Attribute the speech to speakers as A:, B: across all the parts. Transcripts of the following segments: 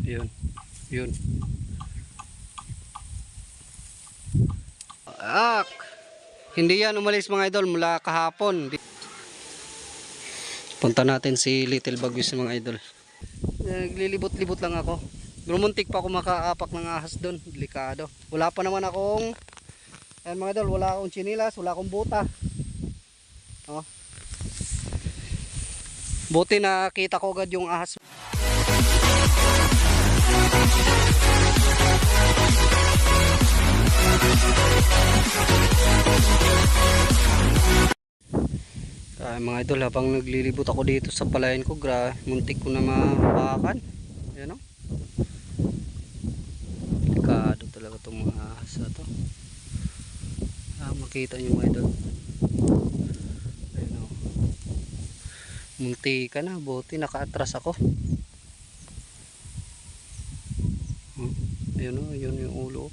A: Yun. Yun. Hindi yan umalis mga idol mula kahapon. Punta natin si Little Baguio mga idol. Naglilibot-libot lang ako. Lumuntik pa ako makaapak ng ahas doon. Delikado. Wala pa naman akong mga idol, wala akong chinilas, wala akong buta. Oh. Buti nakita ko agad yung ahas. Mga idol, habang naglilibot ako dito sa palayan ko, muntik ko na mapakan. Ayan o. Delikado talaga itong mga ahas na to. Makita nyo mga idol. Ayan o. Muntik ka na, buti naka-atras ako. Ayan o, yun yung ulo.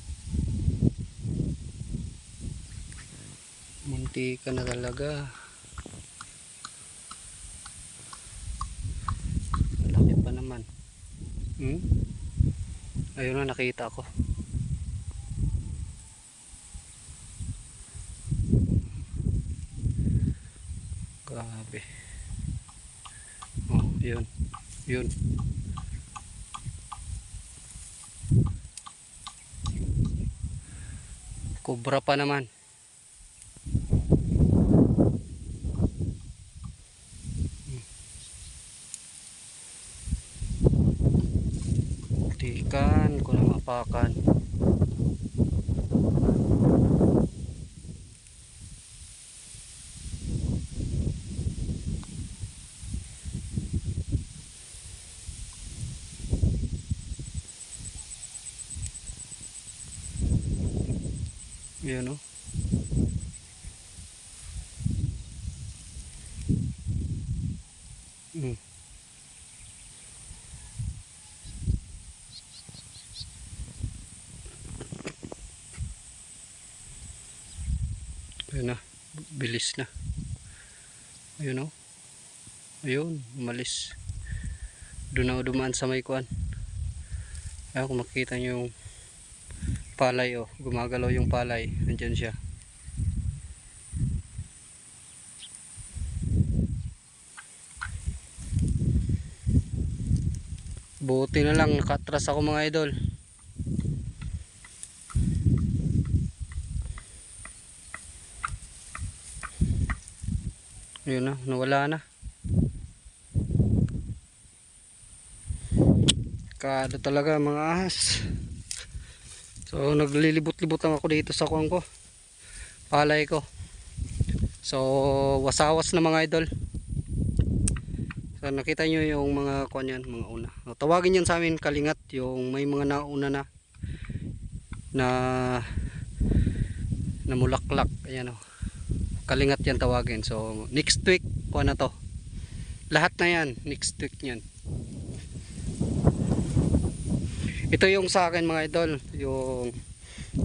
A: Muntik ka na talaga. Ayun na, nakita ko. Grabe. Oh, yun. Yun. Cobra pa naman. Tikan ko na mapakan. Yun o. Ayun na, bilis na. Ayun o. Ayun, umalis. Doon ako dumaan sa may kuan. Ayun, kung makikita nyo yung palay o, gumagalaw yung palay. Nandyan siya. Buti na lang nakatras ako mga idol. Ayun na, nawala na. Kado talaga mga ahas. So naglilibot-libot lang ako dito sa kuwan ko, palay ko. So wasawas na mga idol. So nakita nyo yung mga kuwan yan, mga una. So, tawagin yan sa amin kalingat, yung may mga nauna na mulaklak. Ayan o, kalingat yan tawagin. So next week kuwan na to. Lahat na yan, next week yan. Ito yung sa akin mga idol, yung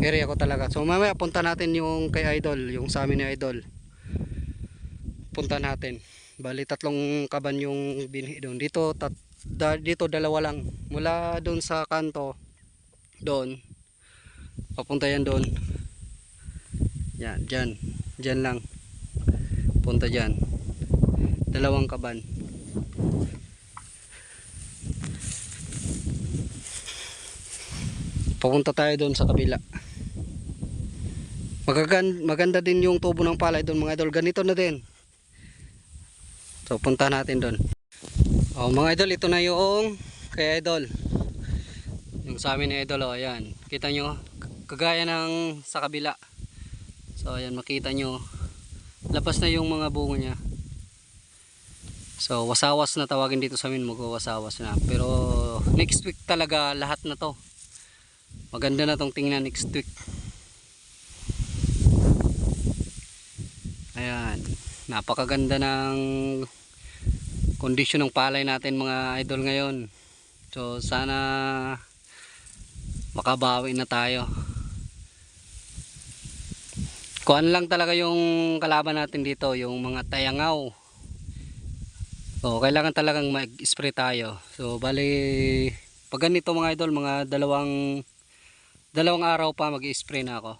A: area ko talaga. So mamaya punta natin yung kay idol, yung sa amin ni idol. Punta natin. Bali 3 kaban yung binhi doon. Dito dalawa lang. Mula doon sa kanto doon. Papunta yan doon. Yan, diyan. Diyan lang. Punta diyan. 2 kaban. Papunta tayo doon sa kabila. Maganda din yung tubo ng palay doon mga idol. Ganito na din. So punta natin doon. Oh, mga idol, ito na yung kay idol. Yung sa amin ni idol, oh, ayan. Kita nyo, kagaya ng sa kabila. So ayan, makita nyo. Labas na yung mga bunga niya. So wasawas na tawagin dito sa amin, magwawasawas na. Pero next week talaga lahat na to. Maganda na tong tingnan next week. Ayan, napakaganda ng kondisyon ng palay natin mga idol ngayon. So sana makabawi na tayo. Kuan lang talaga yung kalaban natin dito, yung mga tayangaw. So kailangan talagang mag-spray tayo. So bali Pag ganito mga idol, mga dalawang araw pa mag-i-spray na ako.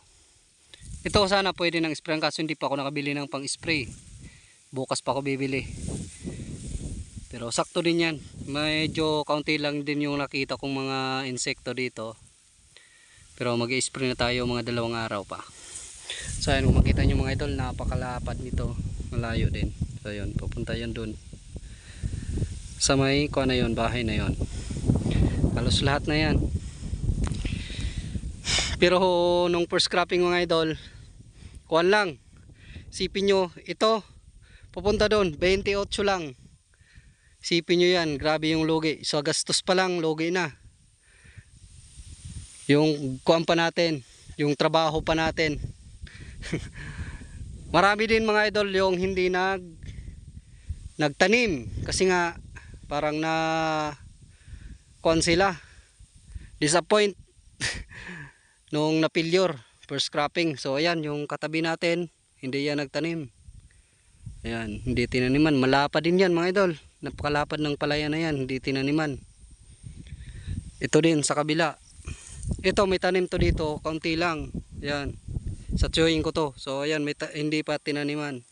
A: Ito sana pwede nang spray, kaso hindi pa ako nakabili ng pang-spray. Bukas pa ako bibili. Pero sakto din yan. Medyo kaunti lang din yung nakita kong mga insekto dito. Pero mag-i-spray na tayo mga 2 araw pa. So ayan, kung makita nyo mga idol, napakalapad nito. Malayo din. So yun, pupunta yan dun. Sa may kuha na yun, bahay na yun. Halos lahat na yan. Pero nung first cropping mga idol, kuhan lang. Sipin nyo, ito, pupunta doon, 28 lang. Sipin nyo yan, grabe yung lugi. So gastos pa lang, lugi na. Yung kuhan pa natin, yung trabaho pa natin. Marami din mga idol yung hindi nagtanim. Kasi nga, parang na kuhan sila. Disappoint. Nung napilyor, first cropping. So ayan, yung katabi natin, hindi yan nagtanim. Ayan, hindi tinaniman. Malapad din yan mga idol. Napakalapad ng palaya na yan, hindi tinaniman. Ito din sa kabila. Ito may tanim to dito, kaunti lang. Ayan, sa tsuing ko to. So ayan, hindi pa tinaniman.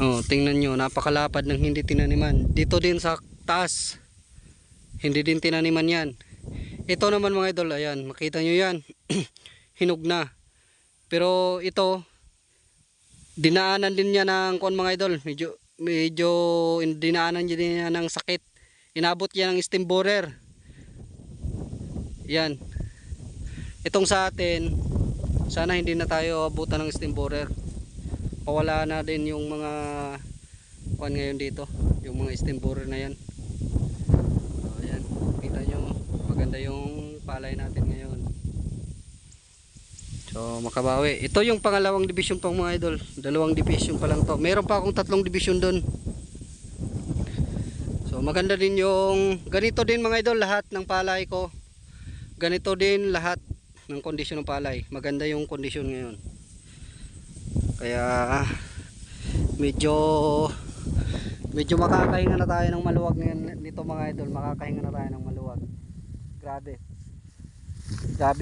A: Oh, tingnan nyo, napakalapad ng hindi tinaniman. Dito din sa taas, hindi din tinaniman yan. Ito naman mga idol, ayan, makita nyo yan. Hinog na. Pero ito, dinaanan din niya ng kuan mga idol. Medyo dinaanan din niya ng sakit. Inabot niya ng stem borer. Yan. Itong sa atin, sana hindi na tayo abutan ng stem borer. Pawala na din yung mga kuan ngayon dito. Yung mga stem borer na yan. Maganda yung palay natin ngayon. So makabawi. Ito yung pangalawang division pang mga idol. 2 division pa lang to. Meron pa akong 3 division doon. So maganda din yung ganito din mga idol, lahat ng palay ko. Ganito din lahat ng kondisyon ng palay. Maganda yung kondisyon ngayon. Kaya medyo makakahinga na tayo ng maluwag nito mga idol. Makakahinga na tayo ng maluwag. Grabe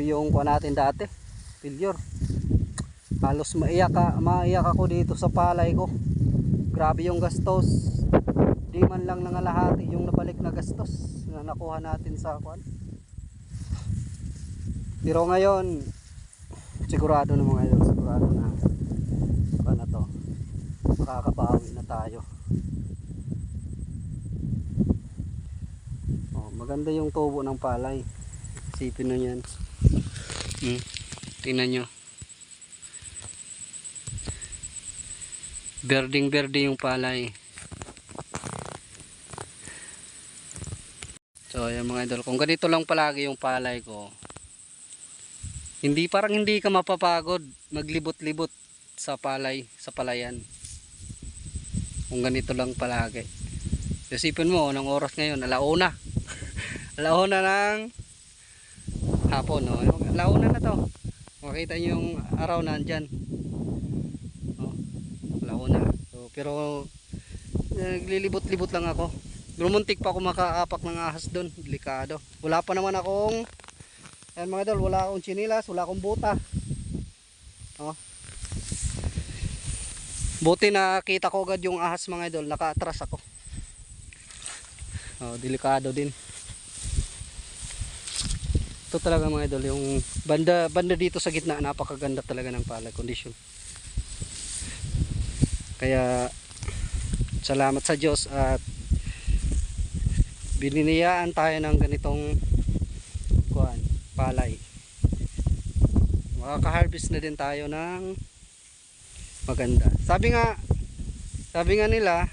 A: yung kuha natin dati, failure. Halos maiyak ako dito sa palay ko. Grabe yung gastos. Di man lang nangalahati yung nabalik na gastos na nakuha natin sa kuan. Pero ngayon sigurado na mga idol, sigurado na kuha na to, makakabawi na tayo. Maganda yung tubo ng palay. Isipin nyo yan. Tingnan nyo. Berding berde yung palay. So ayan mga idol, kung ganito lang palagi yung palay ko, parang hindi ka mapapagod maglibot-libot sa palay, sa palayan. Kung ganito lang palagi. Isipin mo, anong oras ngayon? Alauna. Alauna ng hapon, no? Alauna na to. Makita nyo yung araw na andyan. Oh, alauna. So, pero naglilibot-libot lang ako. Lumuntik pa ako makaapak ng ahas doon. Delikado. Wala pa naman akong, ayan mga idol, wala akong chinilas, wala akong buta. Oh. Buti nakita ko agad yung ahas mga idol, naka-atras ako. Oh, delikado din. Ito talaga mga idol, yung banda dito sa gitna, napakaganda talaga ng palay condition. Kaya salamat sa Diyos at bininiyaan tayo ng ganitong kuan, palay. Makaka-harvest na din tayo ng maganda. Sabi nga nila,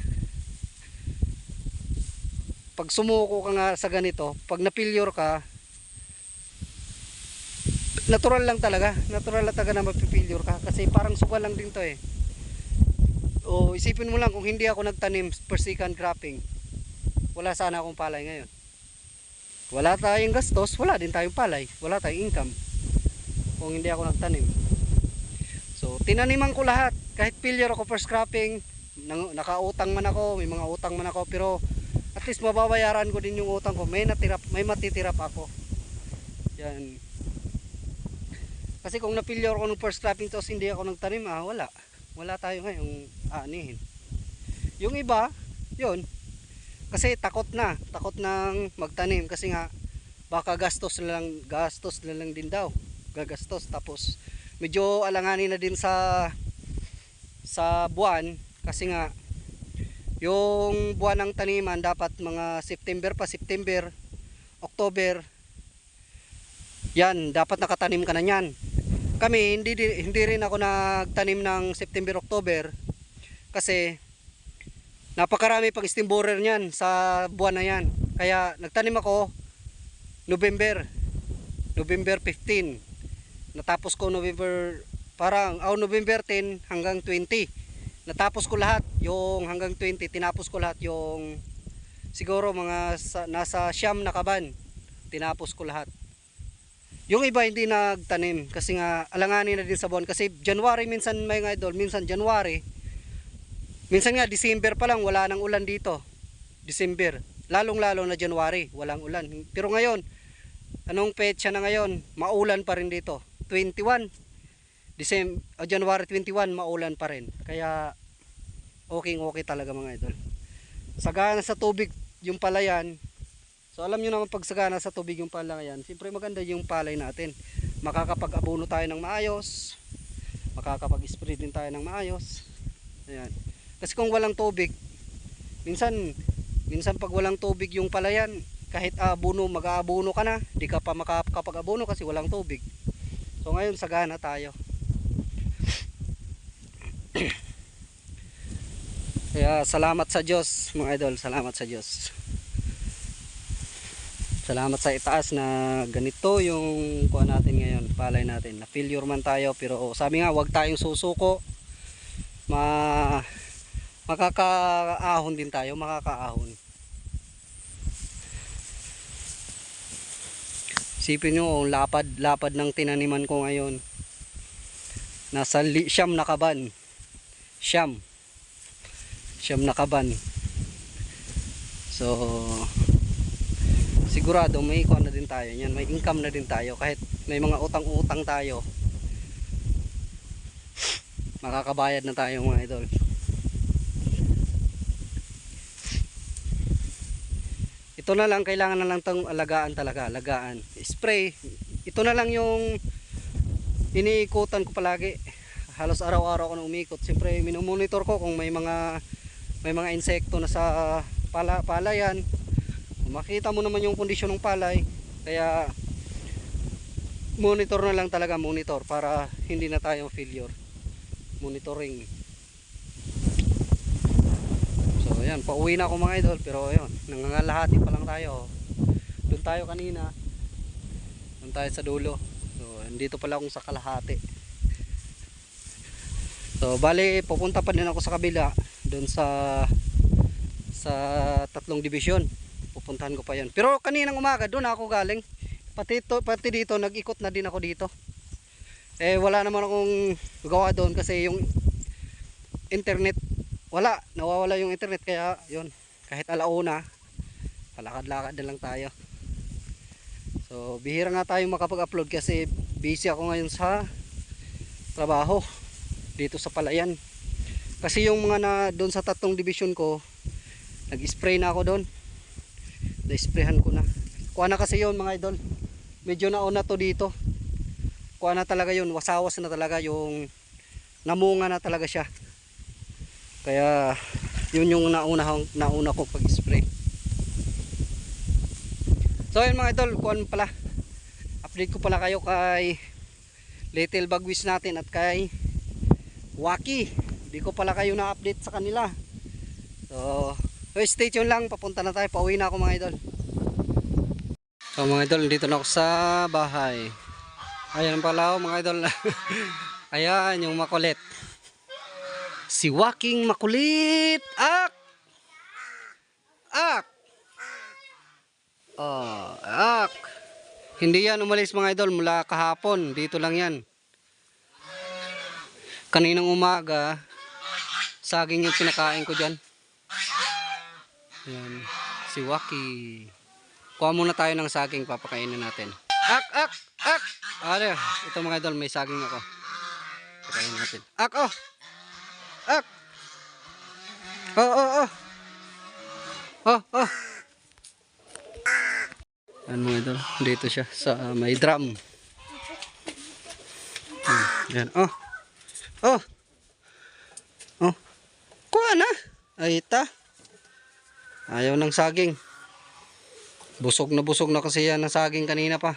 A: pag sumuko ka nga sa ganito, pag na-failure ka, natural lang talaga na mapipilyur ka, kasi parang sugal lang din to eh. O isipin mo lang, kung hindi ako nagtanim per second cropping, wala sana akong palay ngayon. Wala tayong gastos, wala din tayong palay, wala tayong income kung hindi ako nagtanim. So tinaniman ko lahat, kahit failure ako first cropping, nakautang man ako, may mga utang man ako, pero At least mababayaran ko din yung utang ko. May matitira pa ako. Yan. Kasi kung na-failure ako ng first cropping tapos hindi ako nagtanim, wala. Wala tayo ngayong aanihin. Yung iba, yun. Kasi takot nang magtanim kasi nga baka gastos na lang din daw. Gagastos tapos medyo alanganin na din sa buwan kasi nga yung buwan ng taniman dapat mga September, October. Yan, dapat nakatanim ka na niyan. Kami hindi rin ako nagtanim ng September, October kasi napakarami pag stem borer niyan sa buwan na yan. Kaya nagtanim ako November 15. Natapos ko November 10 hanggang 20. Natapos ko lahat yung hanggang 20, tinapos ko lahat yung siguro mga nasa siyam na kaban. Tinapos ko lahat. Yung iba hindi nagtanim kasi nga alanganin na din sa buwan kasi January minsan mga idol, minsan January. Minsan nga December pa lang wala nang ulan dito. December, lalong-lalo na January, walang ulan. Pero ngayon, anong petsa na ngayon? Maulan pa rin dito. 21 January 21 maulan pa rin. Kaya okay talaga mga idol. Sagana sa tubig yung palayan. So alam niyo naman pag sagana sa tubig yung palayan, siyempre maganda yung palay natin. Makakapag-abono tayo ng maayos. Makakapag-spray din tayo ng maayos. Ayan. Kasi kung walang tubig, minsan pag walang tubig yung palayan, kahit mag-aabono ka na, di ka pa makakapag-abono kasi walang tubig. So ngayon sagana tayo. Kaya salamat sa Diyos mga idol, salamat sa Diyos. Salamat sa itaas na ganito yung kuha natin ngayon, palay natin. Na failure man tayo pero sabi nga wag tayong susuko. Makakaahon din tayo, makakaahon. Isipin nyo, lapad ng tinaniman ko ngayon. Nasa siyam na kaban. Siyam na kaban. So, sigurado may kuha na din tayo yan. May income na din tayo. Kahit may mga utang-utang tayo. Makakabayad na tayo mga idol. Ito na lang, kailangan na lang itong alagaan talaga. Alagaan. Spray. Ito na lang yung iniikutan ko palagi. Halos araw-araw ako na umikot. Siyempre minumonitor ko kung may mga insekto na sa palayan. Makita mo naman yung kondisyon ng palay. Kaya monitor na lang talaga, monitor para hindi na tayo failure. Monitoring. So ayan, pauwi na ako mga idol. Pero ayun, nangangalahati pa lang tayo. Doon tayo kanina. Doon tayo sa dulo. So andito pala akong sa kalahati. So bali pupunta pa din ako sa kabila. Doon sa 3 division. Pupuntahan ko pa yan. Pero kaninang umaga doon ako galing. Pati dito nag-ikot na din ako dito. Wala naman akong gawa doon kasi yung internet nawawala yung internet kaya yun, kahit alauna palakad-lakad na lang tayo. So bihira nga tayo makapag-upload kasi busy ako ngayon sa trabaho dito sa palayan. Kasi yung mga doon sa 3 division ko, nag-spray na ako doon. Na-sprayhan ko na. Kuha na kasi yun mga idol. Medyo nauna to dito. Kuha na talaga yun. Wasawas na talaga yung namunga na talaga siya. Kaya yun yung nauna ko pag-spray. So yun mga idol, kuha pala. Update ko pala kayo kay Little Bagwis natin at kay Waki. Hindi ko pala kayo na-update sa kanila. So stay tuned lang, papunta na tayo, pauwi na ako mga idol. So mga idol, dito na ako sa bahay. Ayan pala ako mga idol. Ayan yung makulit. Si Waking makulit. Ak! Ak! Hindi yan umalis mga idol mula kahapon. Dito lang yan. Kaninang umaga, saging yung pinakain ko dyan. Ayan. Si Waki. Kuha muna tayo ng saging, papakainin natin. Ak, ak, ak. Ano, ito mga idol, may saging ako. Pakainin natin. Ak, oh. Ak. Oh, oh, oh. Oh, oh. Ano mga idol, dito siya sa may drum. Yan, oh. Oh. Oh. Kuha na. Ay, ita. Ayaw ng saging. Busog na kasi yan ng saging kanina pa.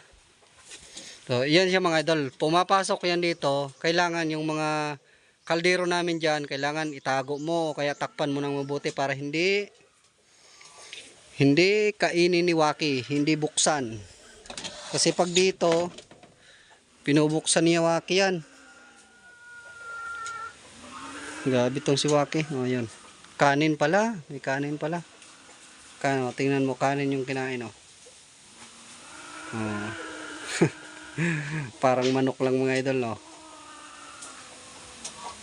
A: So, yan siya mga idol. Pumapasok yan dito. Kailangan yung mga kaldero namin dyan, kailangan itago mo o kaya takpan mo ng mabuti para hindi kainin ni Waki, hindi buksan. Kasi pag dito, pinubuksan niya Waki yan. Grabe tong si Waki. O, yun. Kanin pala. May kanin pala. Tingnan mo, kanin yung kinain, oh. Oh. Parang manok lang mga idol, no.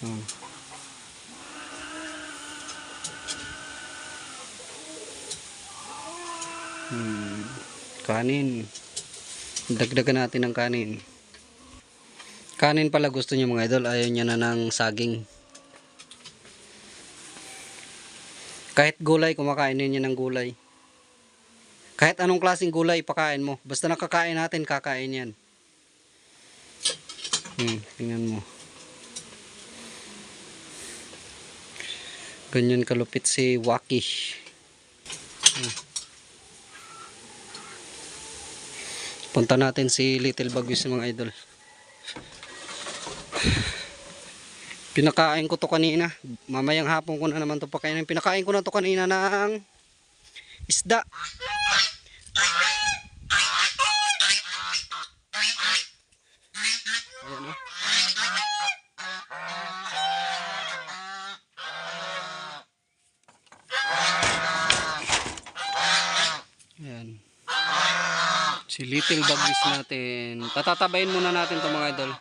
A: Oh. Kanin. Dagdagan natin ng kanin. Kanin pala gusto niya mga idol. Ayaw niya na ng saging. Kahit gulay, kumakain niya ng gulay. Kahit anong klaseng gulay, pakain mo. Basta nakakain natin, kakain yan. Tingnan mo. Ganyan kalupit si Waki. Punta natin si Little Bagus mga idol. Pinakain ko to kanina. Mamayang hapon ko na naman to pakainin. Pinakain ko na to kanina ng isda. Ayan, oh. Ayan. Si Little Bagus natin. Tatatabayin muna natin to mga idol.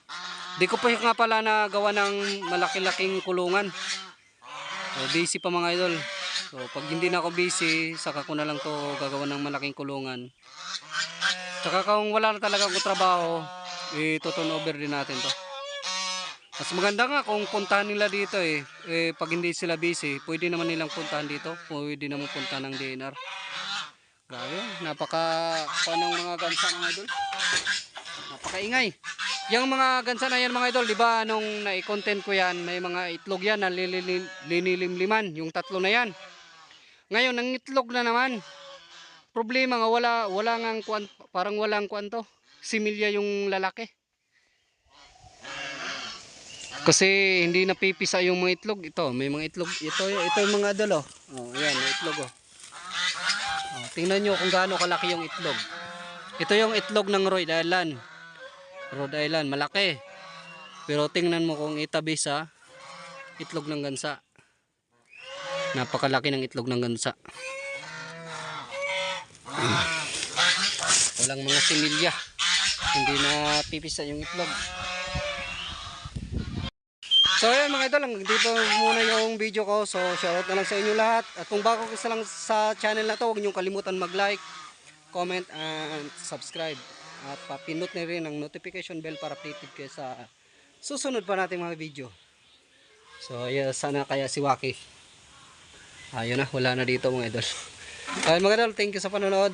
A: Di ko pa nga pala na gawa ng malaki-laking kulungan. So, busy pa mga idol. So, pag hindi na ako busy, saka ko na lang to gagawa ng malaking kulungan. Saka kung wala na talaga akong trabaho, i-turn over din natin to. Mas maganda nga kung puntahan nila dito pag hindi sila busy, pwede naman nilang puntahan dito. Pwede naman puntahan ng DNR. Grabe, ng mga gansa mga idol. Napakaingay. Yung mga gansa na yan mga idol, di ba nung nai-content ko yan, may mga itlog yan na linilimliman, yung tatlo na yan. Ngayon, ang itlog na naman. Problema nga, parang walang kuwan to. Similya yung lalaki. Kasi hindi napipisa yung mga itlog. Ito, may mga itlog. Ito yung mga idol, oh. Oh, ayan, may itlog, oh. Oh, tingnan nyo kung gaano kalaki yung itlog. Ito yung itlog ng Rhode Island. Rhode Island, malaki. Pero tingnan mo kung itabi sa itlog ng gansa. Napakalaki ng itlog ng gansa. Walang mga similya. Hindi na pipisa yung itlog. So ayan mga idol, dito muna yung video ko. So shoutout na lang sa inyo lahat. At kung bago ka lang sa channel na to, huwag niyong kalimutan mag-like, comment, and subscribe. At papindot na rin ang notification bell para updated kayo sa susunod pa nating mga video. So ayan, sana kaya si Waki. Ayun na, wala na dito mga idol. Ayun mga idol, thank you sa panonood.